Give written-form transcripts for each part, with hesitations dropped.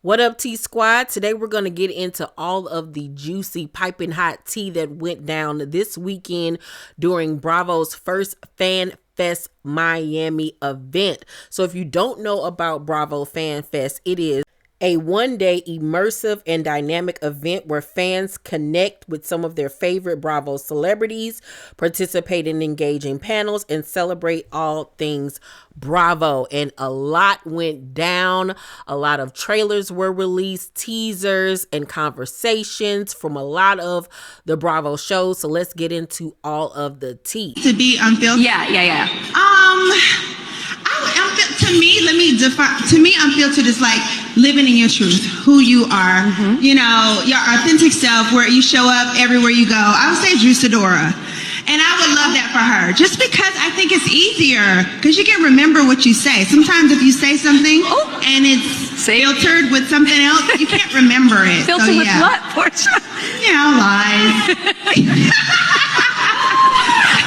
What up, T Squad? Today we're going to get into all of the juicy, piping hot tea that went down this weekend during Bravo's first Fan Fest Miami event. So if you don't know about Bravo Fan Fest, it is a one-day immersive and dynamic event where fans connect with some of their favorite Bravo celebrities, participate in engaging panels, and celebrate all things Bravo. And a lot went down. A lot of trailers were released, teasers, and conversations from a lot of the Bravo shows. So let's get into all of the tea. To be unfiltered? Yeah. To me, let me define. To me, unfiltered is like living in your truth, who you are. Mm-hmm. You know, your authentic self, where you show up everywhere you go. I would say Drew Sidora. And I would love that for her, just because I think it's easier, because you can remember what you say. Sometimes if you say something and it's filtered with something else, you can't remember it. Filtered with what, Portia? You know, lies.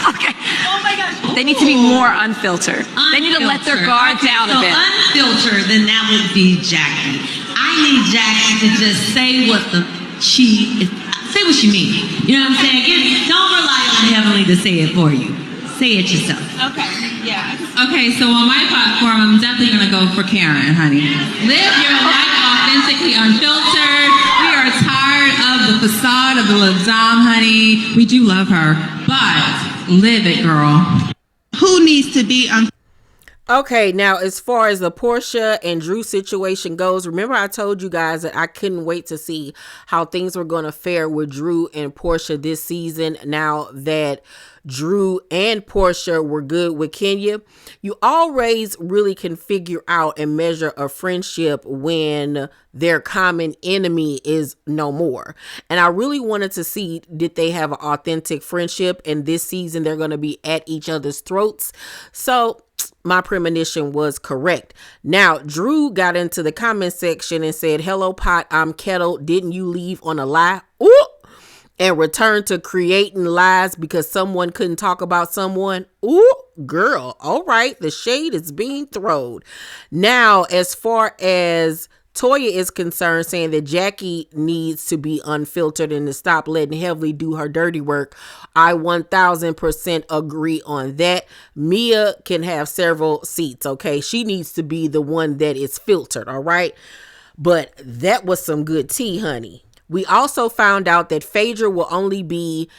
Okay. Oh my gosh. They need to be more unfiltered. They need to let their guard down a bit. Unfiltered, then that would be Jackie. I need Jackie to just say what she means. You know what I'm saying? Again, don't rely on Heavenly to say it for you. Say it yourself. Okay, yeah. Okay, so on my platform, I'm definitely gonna go for Karen, honey. Live your life authentically unfiltered. We are tired of the facade of the Lazam, honey. We do love her, but live it, girl. Who needs to be Okay, now as far as the Portia and Drew situation goes, remember I told you guys that I couldn't wait to see how things were going to fare with Drew and Portia this season. Now that Drew and Portia were good with Kenya, you always really can figure out and measure a friendship when their common enemy is no more. And I really wanted to see, did they have an authentic friendship? And this season they're going to be at each other's throats. So my premonition was correct. Now, Drew got into the comment section and said, "Hello, Pot, I'm Kettle. Didn't you leave on a lie?" Ooh! And return to creating lies because someone couldn't talk about someone. Ooh, girl. All right. The shade is being thrown. Now, as far as Toya is concerned, saying that Jackie needs to be unfiltered and to stop letting Heavenly do her dirty work, I 1000% agree on that. Mia can have several seats, okay? She needs to be the one that is filtered, all right? But that was some good tea, honey. We also found out that Phaedra will only be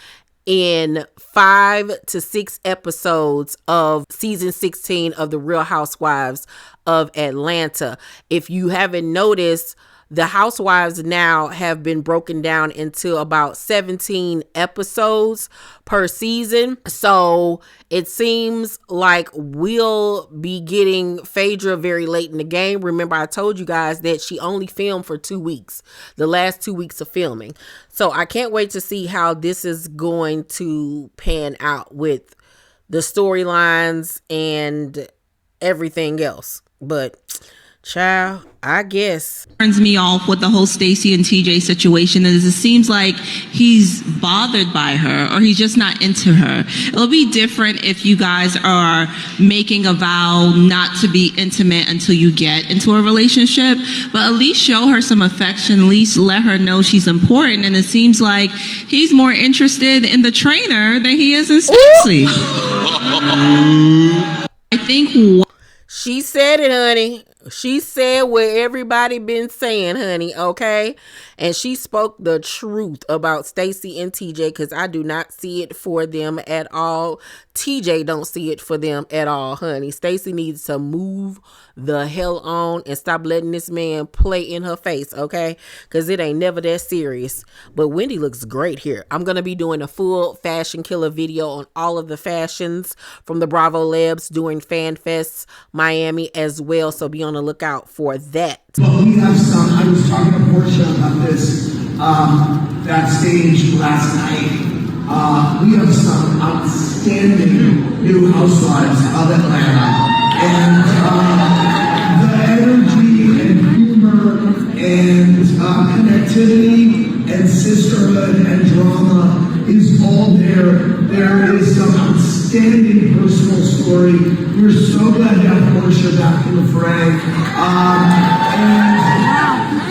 in 5 to 6 episodes of season 16 of the Real Housewives of Atlanta. If you haven't noticed, the Housewives now have been broken down into about 17 episodes per season. So it seems like we'll be getting Phaedra very late in the game. Remember, I told you guys that she only filmed for 2 weeks, the last 2 weeks of filming. So I can't wait to see how this is going to pan out with the storylines and everything else. But child, I guess. Turns me off with the whole Stacey and TJ situation is it seems like he's bothered by her or he's just not into her. It'll be different if you guys are making a vow not to be intimate until you get into a relationship, but at least show her some affection, at least let her know she's important. And it seems like he's more interested in the trainer than he is in Stacey. I think she said it, honey. She said what everybody been saying, honey, okay? And she spoke the truth about Stacey and TJ because I do not see it for them at all. TJ don't see it for them at all, honey. Stacey needs to move the hell on and stop letting this man play in her face, okay? Because it ain't never that serious. But Wendy looks great here. I'm going to be doing a full fashion killer video on all of the fashions from the Bravolebrities during Fan Fest Miami as well. So be on the lookout for that. Well, we have some, I was talking to Portia about this backstage last night. We have some outstanding new housewives of Atlanta. And the energy and humor and connectivity and sisterhood and drama is all there. There is some outstanding personal story. We're so glad to have Portia back in the fray. And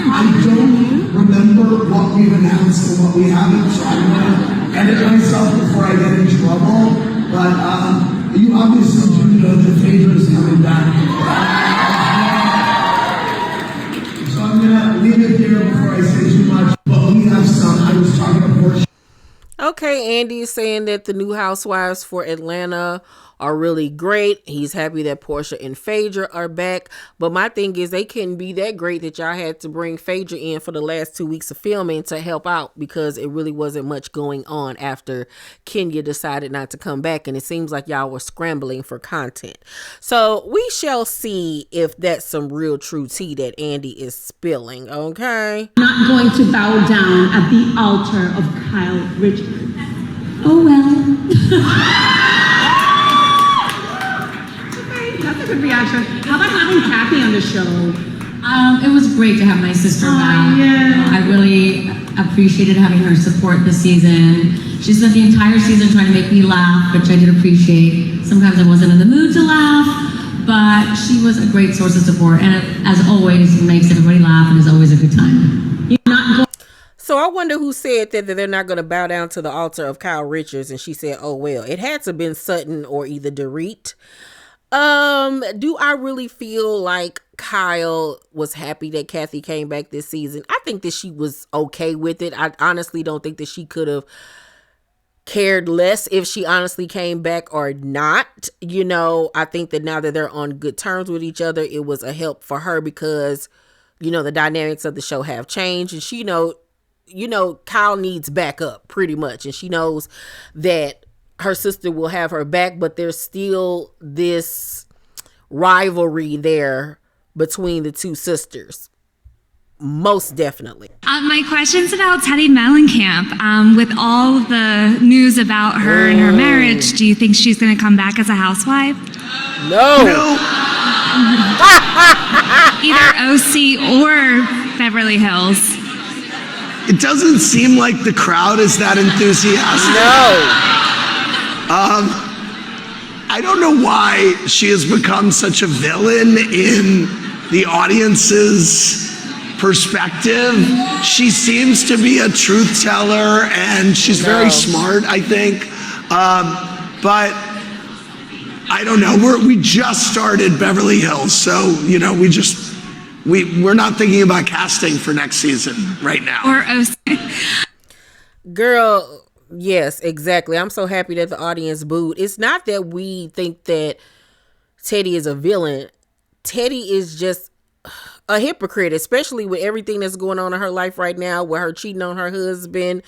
I don't remember what we've announced and what we haven't, so I'm gonna edit myself before I get in trouble. But you obviously do know that Phaedra is coming back. So I'm gonna leave it here before I say too much. But we have some. I was talking to Portia. Okay, Andy is saying that the new housewives for Atlanta are really great. He's happy that Portia and Phaedra are back. But my thing is, they couldn't be that great that y'all had to bring Phaedra in for the last 2 weeks of filming to help out, because it really wasn't much going on after Kenya decided not to come back. And it seems like y'all were scrambling for content. So we shall see if that's some real true tea that Andy is spilling, okay? Not going to bow down at the altar of Kyle Richards. Oh well. That's a good reaction. How about having Kathy on the show? It was great to have my sister back. Yeah. I really appreciated having her support this season. She spent the entire season trying to make me laugh, which I did appreciate. Sometimes I wasn't in the mood to laugh, but she was a great source of support, and as always, makes everybody laugh and is always a good time. You're not going. So I wonder who said that they're not going to bow down to the altar of Kyle Richards, and she said, oh well. It had to have been Sutton or either Dorit. Do I really feel like Kyle was happy that Kathy came back this season? I think that she was okay with it. I honestly don't think that she could have cared less if she honestly came back or not. You know, I think that now that they're on good terms with each other, it was a help for her because, you know, the dynamics of the show have changed, and she Kyle needs backup pretty much, and she knows that her sister will have her back, but there's still this rivalry there between the two sisters. Most definitely. My question's about Teddy Mellencamp. With all the news about her and her marriage, do you think she's going to come back as a housewife? No. Either OC or Beverly Hills. It doesn't seem like the crowd is that enthusiastic. No. I don't know why she has become such a villain in the audience's perspective. She seems to be a truth teller, and she's very smart, I think. But I don't know. We just started Beverly Hills, so you know we're not thinking about casting for next season right now. Or OC. Girl. Yes, exactly. I'm so happy that the audience booed. It's not that we think that Teddy is a villain. Teddy is just a hypocrite, especially with everything that's going on in her life right now, with her cheating on her husband,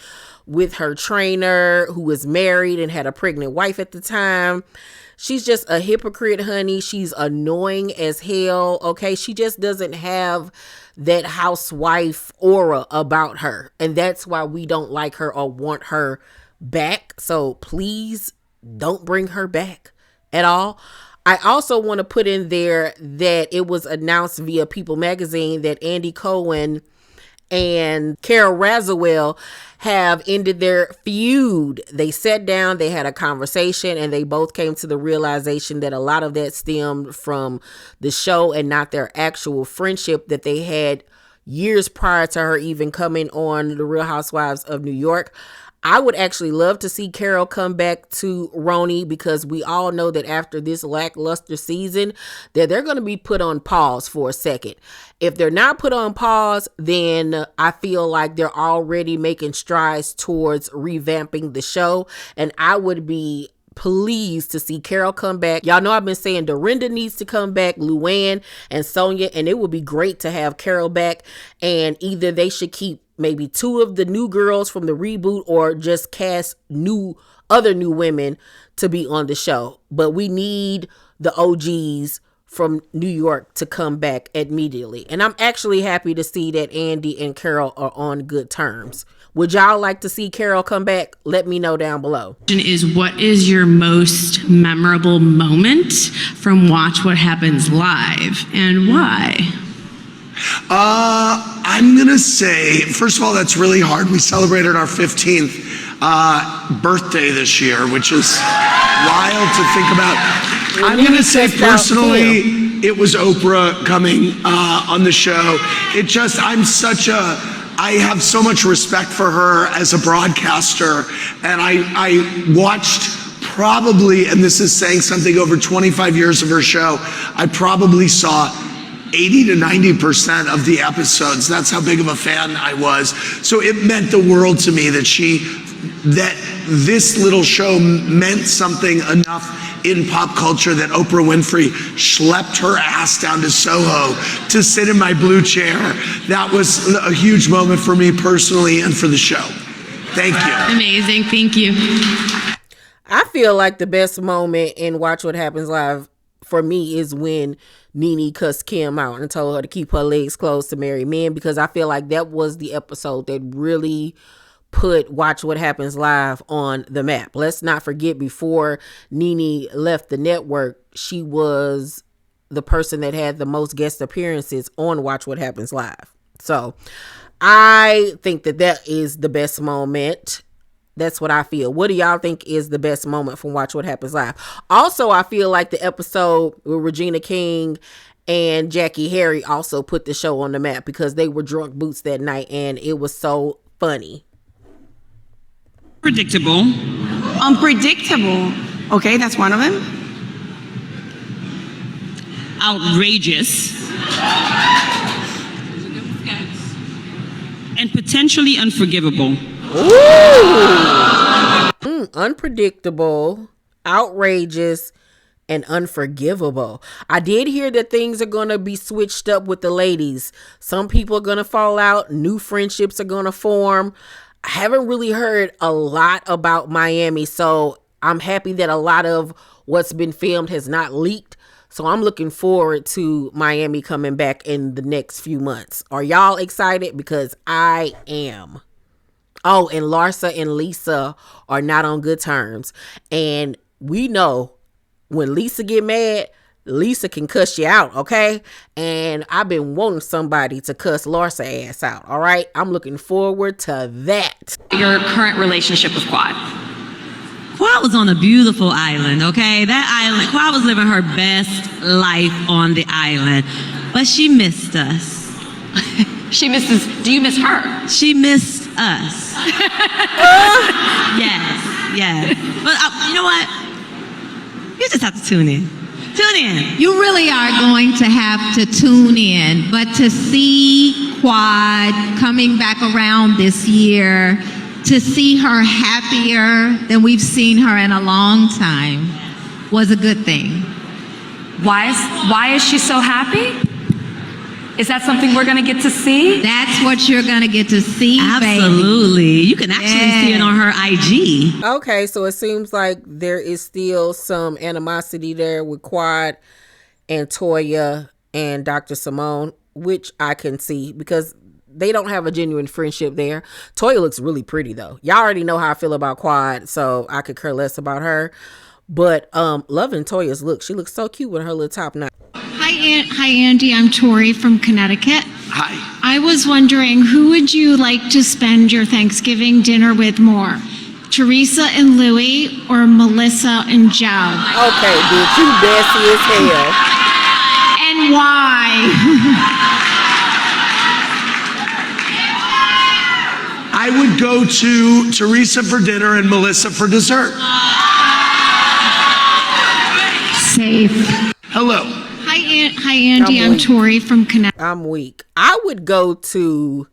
with her trainer who was married and had a pregnant wife at the time. She's just a hypocrite, honey. She's annoying as hell. Okay. She just doesn't have that housewife aura about her. And that's why we don't like her or want her back. So please don't bring her back at all. I also want to put in there that it was announced via People magazine that Andy Cohen and Carol Razawell have ended their feud. They sat down, they had a conversation, and they both came to the realization that a lot of that stemmed from the show and not their actual friendship that they had years prior to her even coming on The Real Housewives of New York. I would actually love to see Carol come back to Roni, because we all know that after this lackluster season that they're going to be put on pause for a second. If they're not put on pause, then I feel like they're already making strides towards revamping the show, and I would be pleased to see Carol come back. Y'all know I've been saying Dorinda needs to come back, Luann and Sonia, and it would be great to have Carol back, and either they should keep maybe 2 of the new girls from the reboot or just cast other new women to be on the show. But we need the OGs from New York to come back immediately. And I'm actually happy to see that Andy and Carol are on good terms. Would y'all like to see Carol come back? Let me know down below. Is what is your most memorable moment from Watch What Happens Live, and why? I'm gonna say, first of all, that's really hard. We celebrated our 15th birthday this year, which is wild to think about. I'm gonna say personally, it was Oprah coming on the show. I have so much respect for her as a broadcaster, and I watched probably, and this is saying something, over 25 years of her show, I probably saw 80 to 90% of the episodes. That's how big of a fan I was. So it meant the world to me that this little show meant something enough in pop culture that Oprah Winfrey schlepped her ass down to Soho to sit in my blue chair. That was a huge moment for me personally and for the show. Thank you. Amazing. Thank you. I feel like the best moment in Watch What Happens Live for me is when Nene cussed Kim out and told her to keep her legs closed to marry men, because I feel like that was the episode that really put Watch What Happens Live on the map. Let's not forget, before Nene left the network, she was the person that had the most guest appearances on Watch What Happens Live. So I think that is the best moment. That's what I feel. What do y'all think is the best moment from Watch What Happens Live? Also, I feel like the episode with Regina King and Jackie Harry also put the show on the map, because they were drunk boots that night and it was so funny. Predictable. Unpredictable. Okay, that's one of them. Outrageous. And potentially unforgivable. Unpredictable, outrageous, and unforgivable. I did hear that things are going to be switched up with the ladies. Some people are going to fall out. New friendships are going to form. I haven't really heard a lot about Miami, so I'm happy that a lot of what's been filmed has not leaked. So I'm looking forward to Miami coming back in the next few months. Are y'all excited? Because I am. Oh, and Larsa and Lisa are not on good terms. And we know when Lisa get mad, Lisa can cuss you out, okay? And I've been wanting somebody to cuss Larsa ass out, all right? I'm looking forward to that. Your current relationship with Quad. Quad was on a beautiful island, okay? That island, Quad was living her best life on the island. But she missed us. She misses, do you miss her? She missed us. Yes. But you know what? You just have to tune in. Tune in. You really are going to have to tune in. But to see Quad coming back around this year, to see her happier than we've seen her in a long time, was a good thing. Why is she so happy? Is that something we're going to get to see? That's what you're going to get to see, Absolutely. baby. You can actually see it on her IG. Okay, so it seems like there is still some animosity there with Quad and Toya and Dr. Simone, which I can see because they don't have a genuine friendship there. Toya looks really pretty though. Y'all already know how I feel about Quad, so I could care less about her. But loving Toya's look. She looks so cute with her little top knot. Hi, Andy. I'm Tori from Connecticut. Hi. I was wondering, who would you like to spend your Thanksgiving dinner with more? Teresa and Louie or Melissa and Joe? Okay, bitch, you messy as hell. And why? I would go to Teresa for dinner and Melissa for dessert. Safe. Hello. Hi, Andy. I'm Tori from Connecticut. I'm weak. I would go to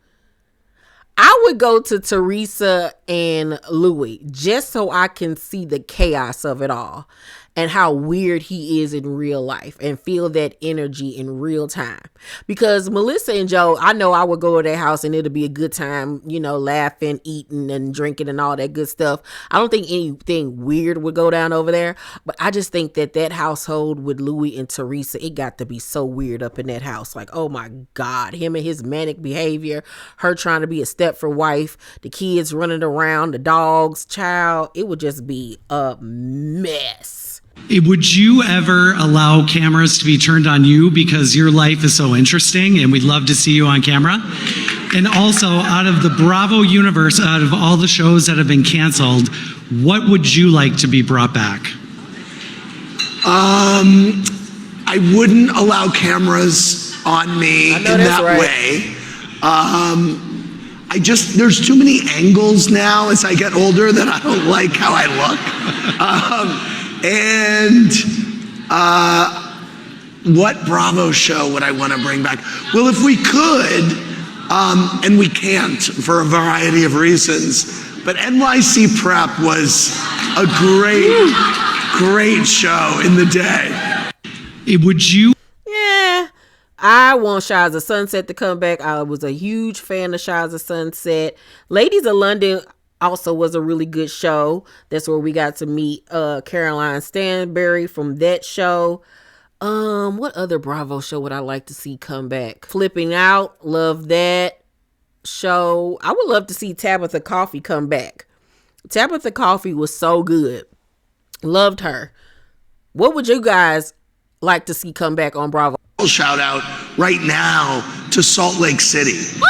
Teresa and Louie just so I can see the chaos of it all and how weird he is in real life and feel that energy in real time. Because Melissa and Joe, I know I would go to their house and it'll be a good time, you know, laughing, eating and drinking and all that good stuff. I don't think anything weird would go down over there, but I just think that household with Louie and Teresa, it got to be so weird up in that house. Like, oh my God, him and his manic behavior, her trying to be a Stepford wife, the kids running around, the dogs, child, it would just be a mess. Would you ever allow cameras to be turned on you because your life is so interesting and we'd love to see you on camera? And also, out of the Bravo universe, out of all the shows that have been canceled, what would you like to be brought back? I I wouldn't allow cameras on me in that way. There's too many angles now as I get older that I don't like how I look. What Bravo show would I want to bring back? Well, if we could, and we can't for a variety of reasons, but NYC Prep was a great show in the day. Would you? Yeah, I want Shires of Sunset to come back. I was a huge fan of Shires of Sunset. Ladies of London also was a really good show. That's where we got to meet Caroline Stanbury from that show. What other Bravo show would I like to see come back? Flipping Out, love that show. I would love to see Tabitha Coffee come back. Tabitha Coffee was so good. Loved her. What would you guys like to see come back on Bravo? Shout out right now to Salt Lake City. Because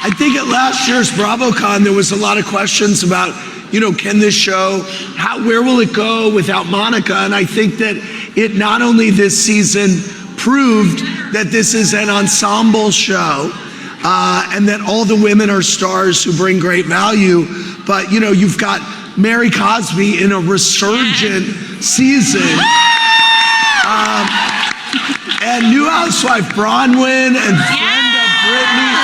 I think at last year's BravoCon, there was a lot of questions about, can this show, where will it go without Monica? And I think that it not only this season proved that this is an ensemble show, and that all the women are stars who bring great value, but you've got Mary Cosby in a resurgent season. And new housewife Bronwyn and friend of Brittany.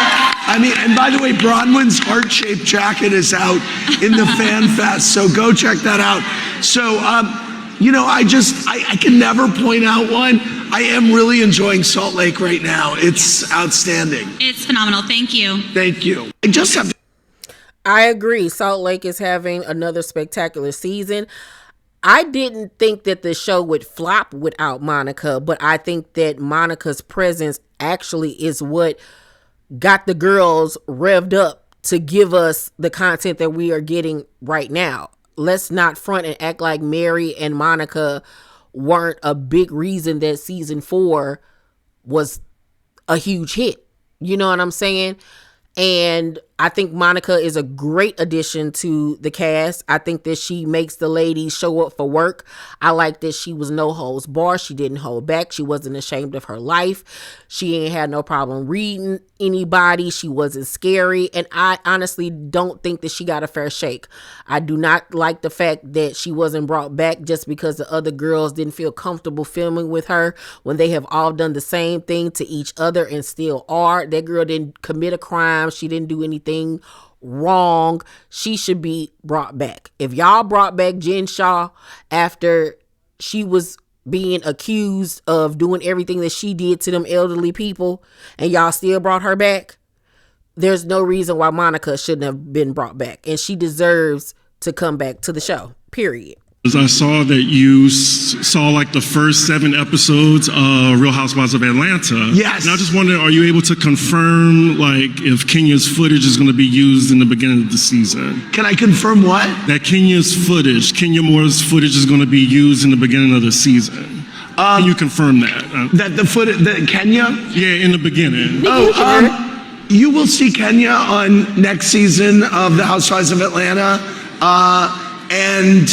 And by the way, Bronwyn's heart-shaped jacket is out in the Fan Fest, so go check that out. So, I can never point out one. I am really enjoying Salt Lake right now. It's outstanding. It's phenomenal. Thank you. Thank you. I just have to. I agree. Salt Lake is having another spectacular season. I didn't think that the show would flop without Monica, but I think that Monica's presence actually is what got the girls revved up to give us the content that we are getting right now. Let's not front and act like Mary and Monica weren't a big reason that season 4 was a huge hit. You know what I'm saying? And I think Monica is a great addition to the cast. I think that she makes the ladies show up for work. I like that she was no holds barred. She didn't hold back. She wasn't ashamed of her life. She ain't had no problem reading anybody. She wasn't scary. And I honestly don't think that she got a fair shake. I do not like the fact that she wasn't brought back just because the other girls didn't feel comfortable filming with her when they have all done the same thing to each other and still are. That girl didn't commit a crime. She didn't do anything wrong. She should be brought back. If y'all brought back Jen Shaw after she was being accused of doing everything that she did to them elderly people and y'all still brought her back, there's no reason why Monica shouldn't have been brought back, and she deserves to come back to the show, period. I saw that you saw like the first 7 episodes of Real Housewives of Atlanta. Yes. And I just wondering, are you able to confirm like if Kenya's footage is going to be used in the beginning of the season? Can I confirm what? That Kenya Moore's footage is going to be used in the beginning of the season. Can you confirm that? That Kenya? Yeah, in the beginning. You will see Kenya on next season of The Housewives of Atlanta. And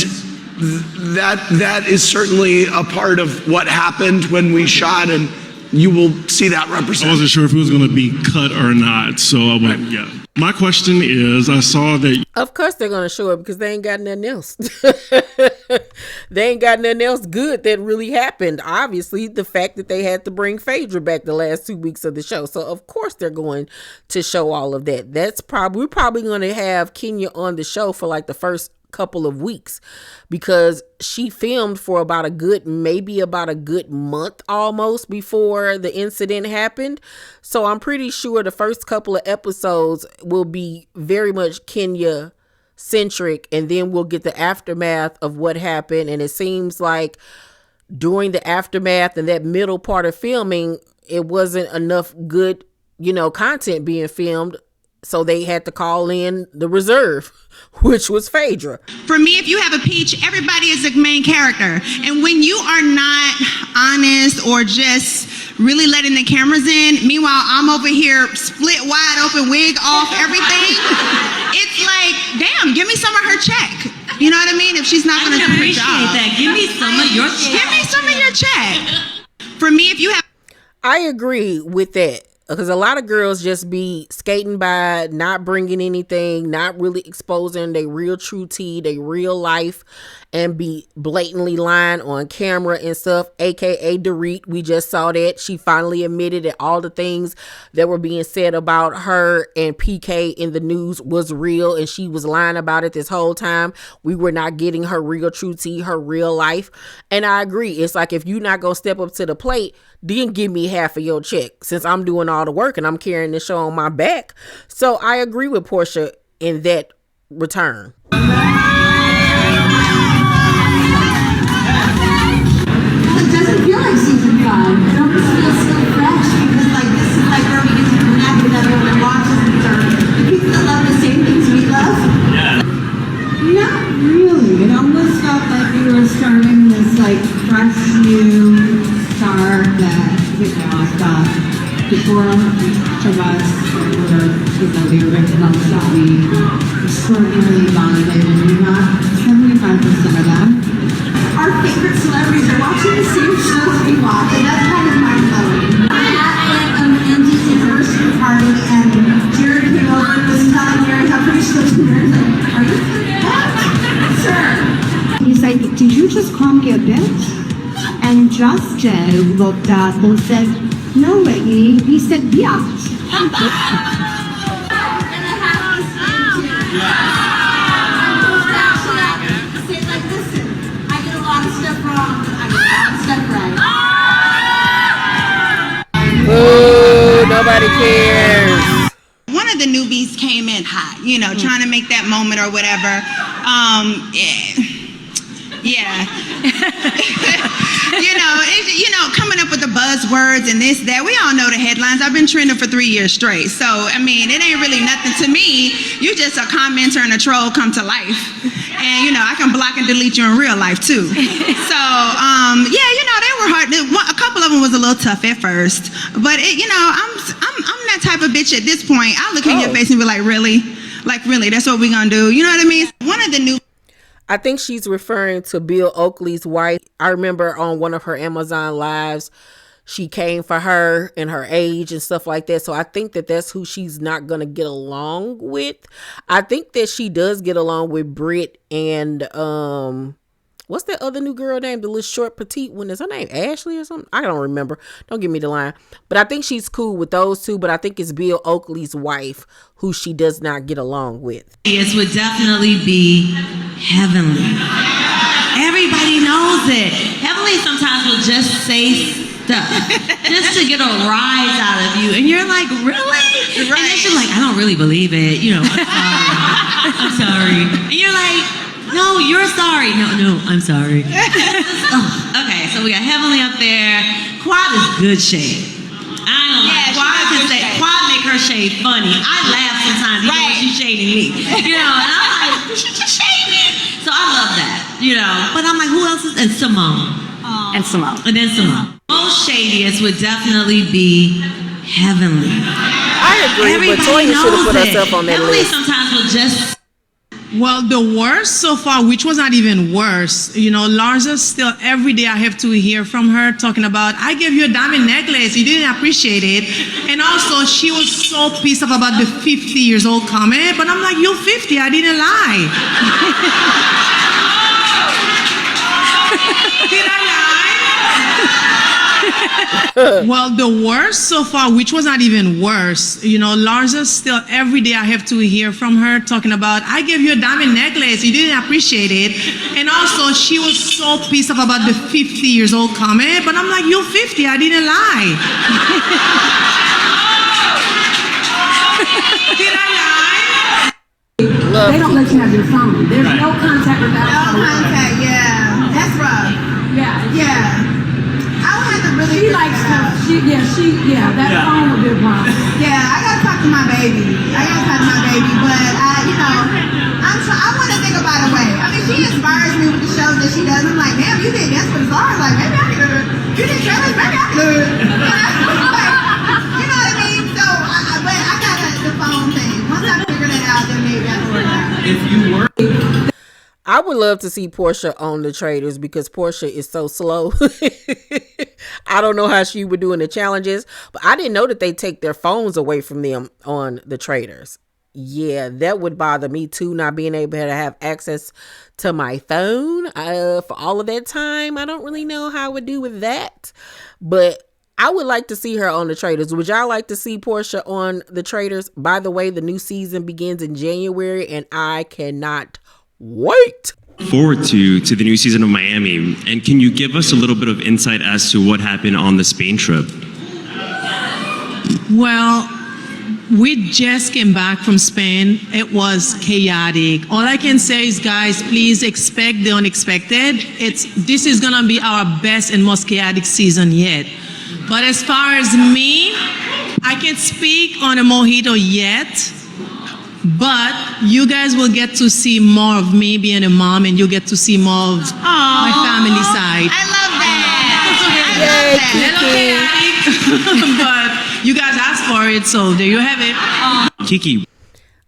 that is certainly a part of what happened when we shot, and you will see that represented. I wasn't sure if it was going to be cut or not, so I went, yeah. My question is, I saw that... Of course they're going to show it because they ain't got nothing else. They ain't got nothing else good that really happened. Obviously, the fact that they had to bring Phaedra back the last 2 weeks of the show. So, of course, they're going to show all of that. We're probably going to have Kenya on the show for like the first couple of weeks because she filmed for about a good month almost before the incident happened. So I'm pretty sure the first couple of episodes will be very much Kenya centric, and then we'll get the aftermath of what happened. And it seems like during the aftermath and that middle part of filming, it wasn't enough good, content being filmed. So they had to call in the reserve, which was Phaedra. For me, if you have a peach, everybody is the main character. And when you are not honest or just really letting the cameras in, meanwhile, I'm over here split wide open, wig off, everything. It's like, damn, give me some of her check. You know what I mean? If she's not going to do her job. That. Give me some of your check. Give me some of your check. For me, if you have... I agree with that. Because a lot of girls just be skating by, not bringing anything, not really exposing their real true tea, their real life, and be blatantly lying on camera and stuff, aka Dorit. We just saw that. She finally admitted that all the things that were being said about her and PK in the news was real, and she was lying about it this whole time. We were not getting her real true tea, her real life. And I agree. It's like, if you're not going to step up to the plate, then give me half of your check, since I'm doing all the work and I'm carrying the show on my back. So I agree with Portia in that return. It doesn't feel like season 5. It almost feels so fresh, because like this is like where we get to connect with everyone and watch us and serve. The people that love the same things we love. Yeah. Not really. It almost felt like we were starting this like fresh new start that, you know, thought before each of us were, you know, the original Saudi extraordinarily bonded, and we got 75% of them. Our favorite celebrities are watching the same shows we watch, and that's kind of mind-blowing. At Andy's anniversary party, and Jared came over and was telling Mary how pretty she looked, and Mary's like, are you what? Sir. He's like, did you just call me a bitch? And Just Joe looked up and said, no, lady. He said, biatch. Ooh, nobody cares. One of the newbies came in hot, you know, trying to make that moment or whatever. Yeah. you know, coming up with the buzzwords and this, that. We all know the headlines. I've been trending for 3 years straight. So, I mean, it ain't really nothing to me. You just a commenter and a troll come to life. And, you know, I can block and delete you in real life, too. So, yeah, you know, they were hard. A couple of them was a little tough at first. But, you know, I'm that type of bitch at this point. I look in your face and be like, really? Like, really? That's what we gonna do? You know what I mean? One of the new... I think she's referring to Bill Oakley's wife. I remember on one of her Amazon lives, she came for her and her age and stuff like that. So I think that that's who she's not going to get along with. I think that she does get along with Britt and, what's that other new girl name? The little short petite one. Is her name Ashley or something? I don't remember. Don't give me the line. But I think she's cool with those two. But I think it's Bill Oakley's wife who she does not get along with. It would definitely be Heavenly. Everybody knows it. Heavenly sometimes will just say stuff just to get a rise out of you. And you're like, really? Right. And then she's like, I don't really believe it. You know, I'm sorry. And you're like, no, you're sorry. No, I'm sorry. Okay, so we got Heavenly up there. Quad is good shade. I don't know. Quad make her shade funny. I laugh sometimes even when she's shading me. You know, and I'm like, she shade me. So I love that, you know. But I'm like, who else is? And Simone. And Simone. And then Simone. Most shadiest would definitely be Heavenly. I agree, but Toya should have put herself on that Heavenly list. sometimes will just... Well, the worst so far, which was not even worse, you know, Larsa still, every day I have to hear from her talking about, I gave you a diamond necklace, you didn't appreciate it. And also, she was so pissed off about the 50 years old comment, but I'm like, you're 50, I didn't lie. Did I lie? Well, the worst so far, which was not even worse, you know, Larsa still, every day I have to hear from her talking about, I gave you a diamond necklace, you didn't appreciate it. And also, she was so pissed off about the 50 years old comment, but I'm like, you're 50, I didn't lie. Did I lie? They don't let you have your phone. There's no contact with that. No contact, yeah. That's rough. Yeah. I would have to really... She likes stuff. That phone would be a problem. Yeah, I gotta talk to my baby. But you know, I want to think about a way. I mean, she inspires me with the shows that she does. I'm like, damn, you did Dance with the Stars. Like, maybe I could do it. You did trailers, maybe I could do it. You know what I mean? So, but I got the phone thing. Once I figure that out, then maybe I can work out. If you were... I would love to see Portia on the Traders because Portia is so slow. I don't know how she would do in the challenges, but I didn't know that they take their phones away from them on the Traders. Yeah, that would bother me too, not being able to have access to my phone for all of that time. I don't really know how I would do with that, but I would like to see her on the Traders. Would y'all like to see Portia on the Traders? By the way, the new season begins in January and I cannot wait. Forward to the new season of Miami. And can you give us a little bit of insight as to what happened on the Spain trip? Well, we just came back from Spain. It was chaotic. All I can say is, guys, please expect the unexpected. This is gonna be our best and most chaotic season yet. But as far as me, I can't speak on a mojito yet. But you guys will get to see more of me being a mom, and you'll get to see more of my family side. I love that. But you guys asked for it, so there you have it. Kiki.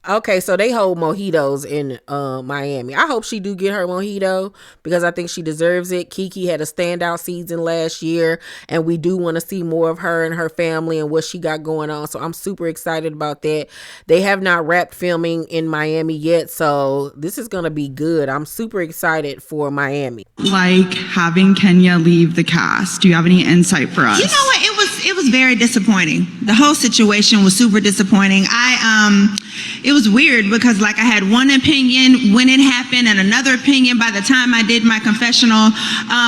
Okay, so they hold mojitos in Miami. I hope she do get her mojito because I think she deserves it. Kiki had a standout season last year, and we do want to see more of her and her family and what she got going on. So I'm super excited about that. They have not wrapped filming in Miami yet, so this is going to be good. I'm super excited for Miami. Like having Kenya leave the cast. Do you have any insight for us? You know what? It was very disappointing. The whole situation was super disappointing. It was weird because like I had one opinion when it happened and another opinion by the time I did my confessional.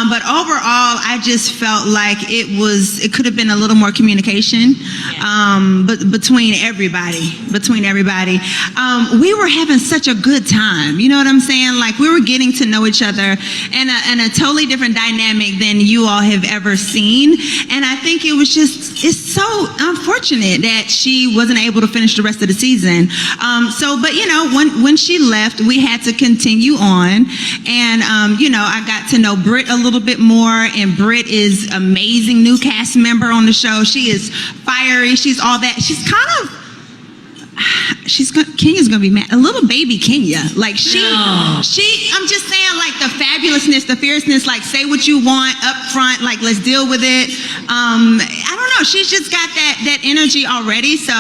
But overall, I just felt like it could have been a little more communication, but between everybody. We were having such a good time. You know what I'm saying? Like we were getting to know each other and a totally different dynamic than you all have ever seen. And I think it's so unfortunate that she wasn't able to finish the rest of the season. But you know, when she left, we had to continue on, and you know, I got to know Britt a little bit more, and Britt is amazing new cast member on the show. She is fiery. She's all that. Kenya's gonna be mad. A little baby Kenya, like I'm just saying, like the fabulousness, the fierceness, like say what you want up front, like let's deal with it. I don't know, she's just got that energy already. So,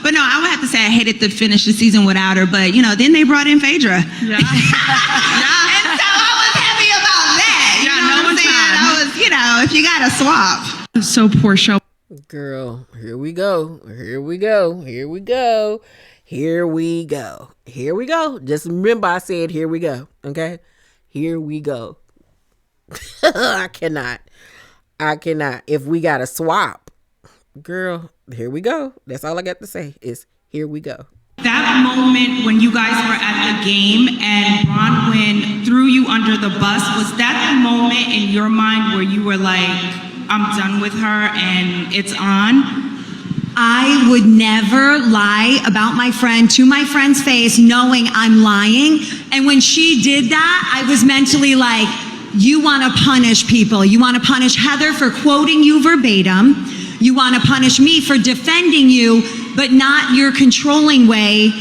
but no, I would have to say I hated to finish the season without her. But you know, then they brought in Phaedra. Yeah. And so I was happy about that. You know what I'm saying? I was, you know, if you got to swap. So Portia. Girl, here we go. Just remember I said here we go. Okay? Here we go. I cannot. If we got to swap, girl, here we go. That's all I got to say is here we go. That moment when you guys were at the game and Bronwyn threw you under the bus, was that the moment in your mind where you were like, I'm done with her and it's on? I would never lie about my friend to my friend's face knowing I'm lying. And when she did that, I was mentally like, you want to punish people. You want to punish Heather for quoting you verbatim. You want to punish me for defending you, but not your controlling way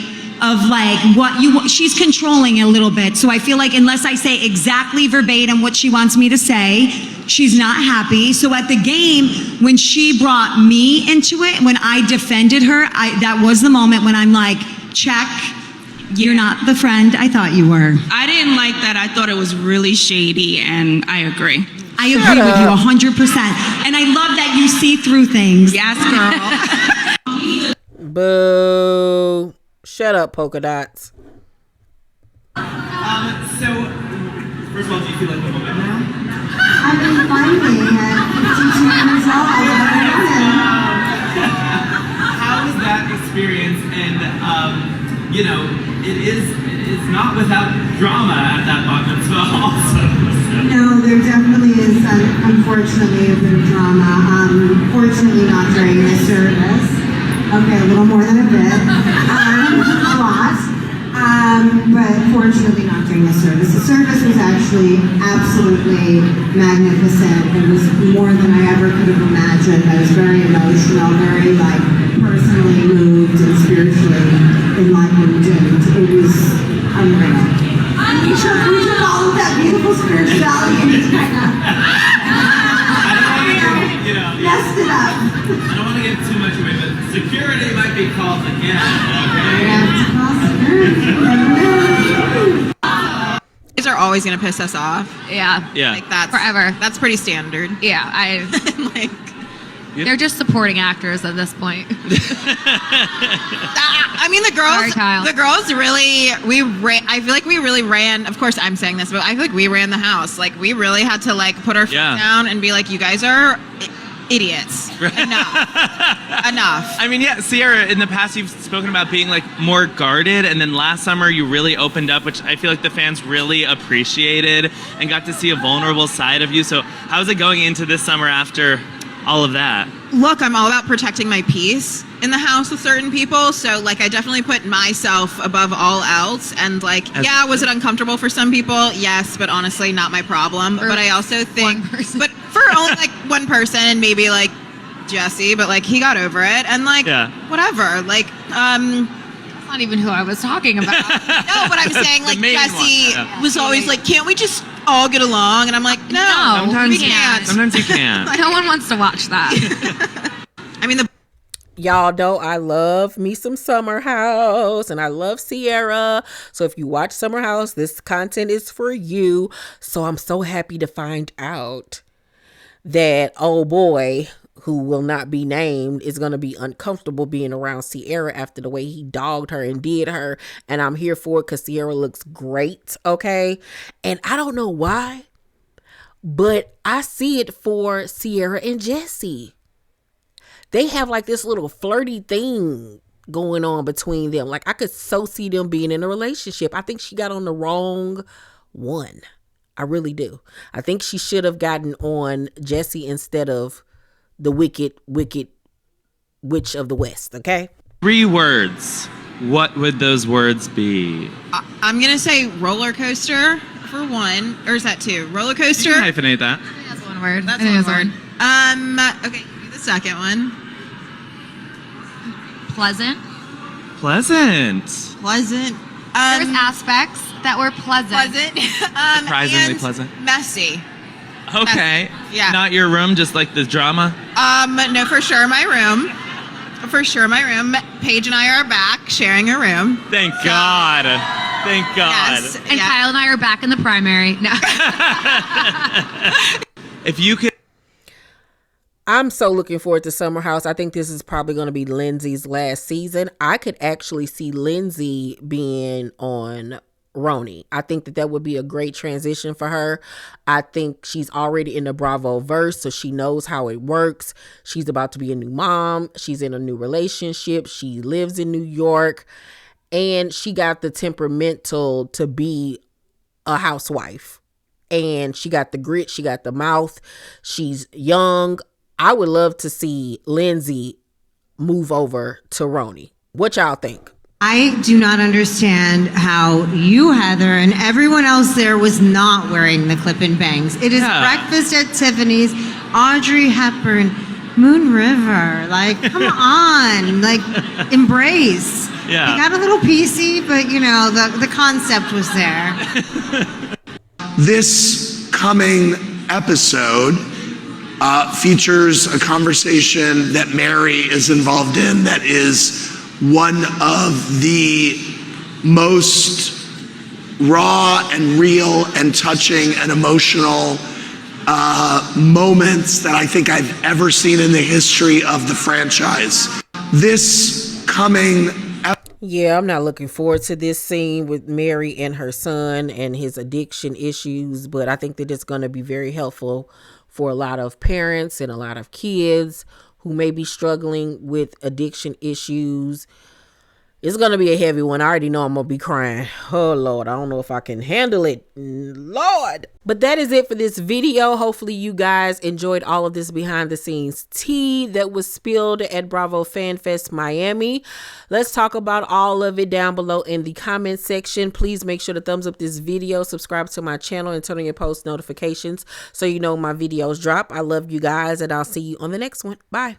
of like what you want. She's controlling a little bit. So I feel like unless I say exactly verbatim what she wants me to say, she's not happy. So at the game, when she brought me into it, when I defended her, that was the moment when I'm like, check, you're not the friend I thought you were. I didn't like that. I thought it was really shady, and I agree. I agree with you 100%. And I love that you see through things. Yes, girl. Boo. Shut up, polka dots. So, first of all, do you feel like a woman now? I've been finding at 52 years old. How was that experience? And, you know, it's not without drama at that moment also. No, there definitely is, unfortunately, a bit of drama. Fortunately, not during the service. Okay, a little more than a bit. A lot. But fortunately, not during the service. The service was actually absolutely magnificent. It was more than I ever could have imagined. I was very emotional, very like personally moved and spiritually enlightened, and it was unreal. took all of that beautiful spirituality and just kind of messed it up. I don't want to give too much away, but security might be called again, okay? These are always going to piss us off. Yeah. Yeah. Like that's Forever. That's pretty standard. Yeah, they're just supporting actors at this point. I mean, Sorry, Kyle. the girls really, I feel like we really ran, of course I'm saying this, but I feel like we ran the house. Like, we really had to, like, put our foot down and be like, you guys are idiots. Enough. I mean, yeah, Sierra, in the past you've spoken about being like more guarded, and then last summer you really opened up, which I feel like the fans really appreciated and got to see a vulnerable side of you. So how's it going into this summer after all of that? Look, I'm all about protecting my peace in the house with certain people. So, like, I definitely put myself above all else. And, like, was it uncomfortable for some people? Yes, but honestly, not my problem. But I also think, but for only, like, one person and maybe, like, Jesse, but, like, he got over it. And, like, whatever. Like, That's not even who I was talking about. No, but I'm saying, like, Jesse was always like, can't we just all get along? And I'm like, no, we can't. Sometimes you can't. No one wants to watch that. I mean, y'all know I love me some Summer House, and I love Sierra. So if you watch Summer House, this content is for you. So I'm so happy to find out that old boy, who will not be named, is going to be uncomfortable being around Sierra after the way he dogged her and did her. And I'm here for it because Sierra looks great, okay? And I don't know why, but I see it for Sierra and Jesse. They have like this little flirty thing going on between them. Like, I could so see them being in a relationship. I think she got on the wrong one. I really do. I think she should have gotten on Jesse instead of the wicked witch of the West, okay? 3 words. What would those words be? I'm going to say roller coaster for one. Or is that 2? Roller coaster? You can hyphenate that. That's one word. That's one word. Okay, give me the second one. Pleasant. Pleasant. There's aspects that were pleasant. Surprisingly and pleasant. Messy. Okay. Yeah. Not your room, just like the drama? No, for sure my room. Paige and I are back sharing a room. Thank God. Thank God. Yes. And Kyle and I are back in the primary. No. If you could. I'm so looking forward to Summer House. I think this is probably going to be Lindsay's last season. I could actually see Lindsay being on Roni. I think that would be a great transition for her. I think she's already in the Bravo verse, so she knows how it works. She's about to be a new mom. She's in a new relationship. She lives in New York, and she got the temperamental to be a housewife. And she got the grit. She got the mouth. She's young. I would love to see Lindsay move over to Roni. What y'all think? I do not understand how you, Heather, and everyone else there was not wearing the clip and bangs. It is breakfast at Tiffany's, Audrey Hepburn, Moon River. Like, come on, like, embrace. Yeah. You got a little PC, but you know, the concept was there. This coming episode features a conversation that Mary is involved in that is one of the most raw and real and touching and emotional moments that I think I've ever seen in the history of the franchise. This coming Yeah, I'm not looking forward to this scene with Mary and her son and his addiction issues, but I think that it's going to be very helpful for a lot of parents and a lot of kids who may be struggling with addiction issues. It's going to be a heavy one. I already know I'm going to be crying. Oh, Lord, I don't know if I can handle it. Lord. But that is it for this video. Hopefully you guys enjoyed all of this behind the scenes tea that was spilled at Bravo Fan Fest Miami. Let's talk about all of it down below in the comment section. Please make sure to thumbs up this video, subscribe to my channel, and turn on your post notifications so you know my videos drop. I love you guys, and I'll see you on the next one. Bye.